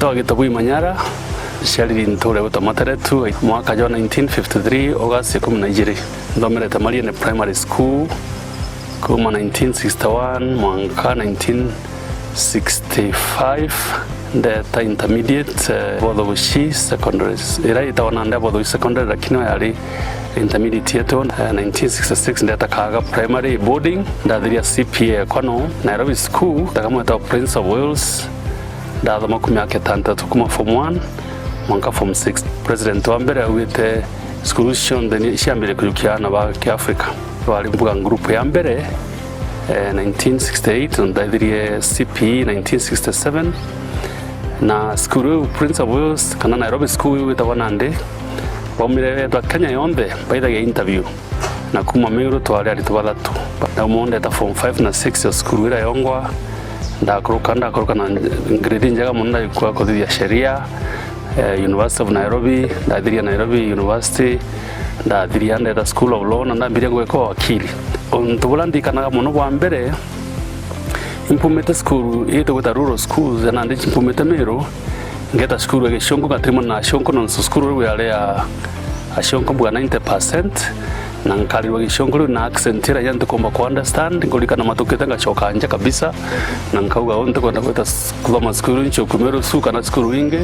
Ndetoa Gitagui Manyara ciariri ntore gutamateretu mwaka wa 1953 August 12 ndomerete Mariene Primary School kuma 1961 mwaka 1965 ndeta intermediate Bodhobushi secondary ira itaona nda Bodhobushi secondary lakini yari intermediate yetu 1966 ndeta Kaga primary boarding ndathiria CPA kono Nairobi School takamweta Prince of Wales ndathoma kumyaka 3 kuma form 1 mwaka form 6 president wa mbere wite school shonde ciambere kujukiana ba Africa wali mbuga group ya mbere 1968 ndathirie CPE 1967 na school Prince of Wales kana Nairobi School witagwa Nandi wamire twa Kenya yonde baithagia interview na kuma Meru twari ari tubathatu na umonde ta form 5 na 6 ya school ira yongwa ndakuruka na grade njega munna kwa kuthia sheria University of Nairobi ndathiria Nairobi University ndathiria ndeta School of Law na ndambiria gweka wakili ntubula ndikanaga muno bwa mbere impumete school ito gwita rural schools na ndi impumete Meru ngeta school ya Shongo katrimo na Shongo na school yale ya Shongo bwa 90% na nkalirwa Gishongo na accent ira yantu komba ku understand ngolikana matoketa ngachoka anja kabisa na nkauga onte kwenda kweta kuthoma school ncho Meru suka na school winge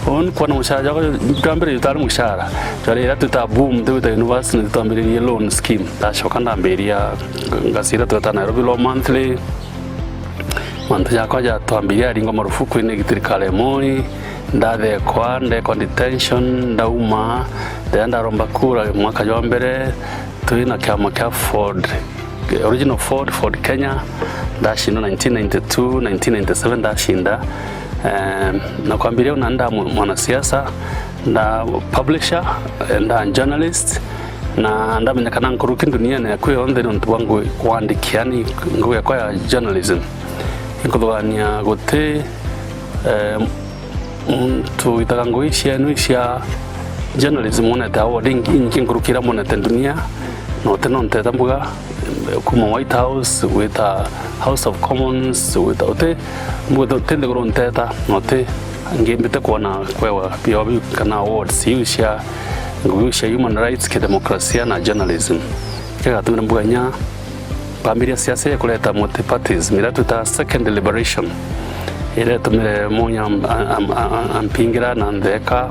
on kwa mushara jako kambere yutari mushara jari ira tuta boom tuta university tutambiri loan scheme tashoka ndamberia ngasira tuta Nairobi Law monthly yako ja tuambiria ringo marufuku ine gitirikale moi ndade kwa ndeko detention ndauma ndenda romba kura mwaka wa mbere tuina kama ka Ford original Ford Kenya ndashinda 1992 1997 ndashinda na kuambiria unaenda mwanasiasa na publisher na journalist na ndamenya kana nkuruki dunia na kwe onde ndo wangu kuandikiani nguya kwa journalism inkodwania gote tu itakangoishia nuishia journalism mona ta awarding inkurukira mona dunia no teno ntetambuga kuma White House with a House of Commons with ote mbudo tende gronteta note ngembete kuona kwewa pia kana awards yushia human rights ke demokrasia na journalism kaya tumembuga nya pamiria siasa ya kuleta multi parties miratu ta second deliberation ile tumire monya ampingira na ndeka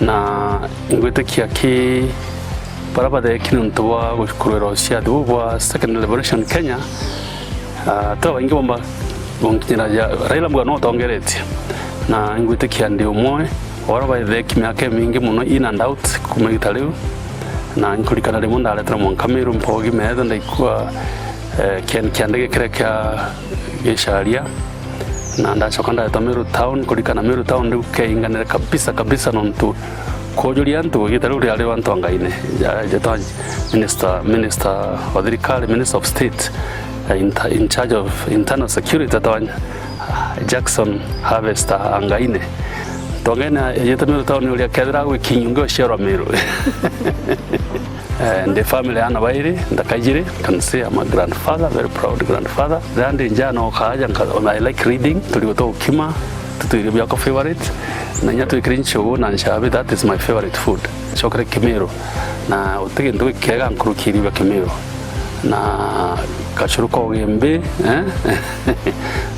na ngwete kiaki barabara ya kinuntu wa gukurero cia duwa second deliberation Kenya tawa ingi bomba ngonyira ya Raila mugano tongereti na ngwete kiandi umwe waraba ile kimyake mingi muno in and out kumegitaliu na nkulikana rimo ndaletra mu Kameru mpogi metho ndaikwa kiandege kireka gisharia na ndachoka ndata Meru town kulikana Meru town ndukeinganira kabisa nontu kojuria ntu gitaru ari wantu angaine jeta minister wa thirikari minister of state in charge of internal security tawanya Jackson Harvester angaine tongena jeta Meru town uri akethira gwe kinyungo shero Meru and the family ana bairi ndakajire can say I'm a grandfather, very proud grandfather. Then njano kaja I like reading tuligoto kima tutuibia ko favorite na nyatu ikrincho na nshabe that is my favorite food chokre Kemeru na utege ndo kega nkurukiri ba Kemeru na kachuruko gembe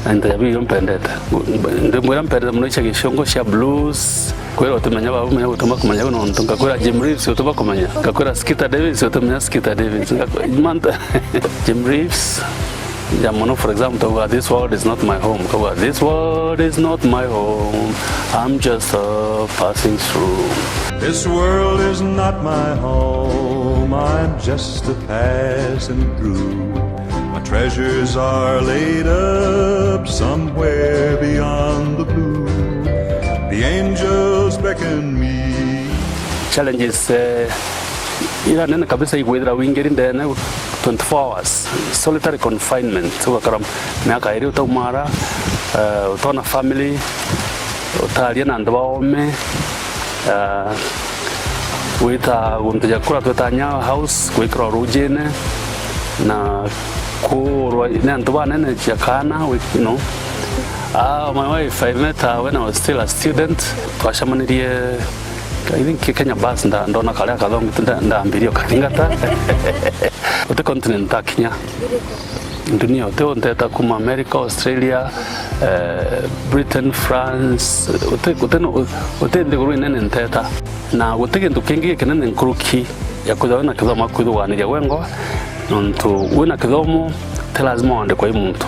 anda yabi yompendeta ndo mwera mpendeta munocha Gishongo sha blues kwera tumenya ba umenya utuma kumenya no ntunga kwera Jim Reeves utuma kumenya kakwera Skita Davis utumenya Skita Davis manta Jim Reeves Jamono, for example, this world is not my home. This world is not my home. I'm just passing through. This world is not my home. I'm just passing through. My treasures are laid up somewhere beyond the blue. The angels beckon me. Challenges. Ila nene kabisa igwedra wingeri ndene 24 hours solitary confinement so karam miaka iri utamara utona family utalia na ndwaome wita unteja kura tutanya house kwikro rujene na kurwa ne ndwa nene jakana My wife, I met her when I was still a student. Twashamanirie I think Kenya bus ndona kale akathongi ndambirio katingata ote continent ta Kenya dunia ote onteta kuma America, Australia, Britain, France ote ndiguru nene nteta na gote kintu kingi kinene nkuruki ya kuthona kithomo kwithuganiria wengo nontu wina kithomo te lazima wande kwa muntu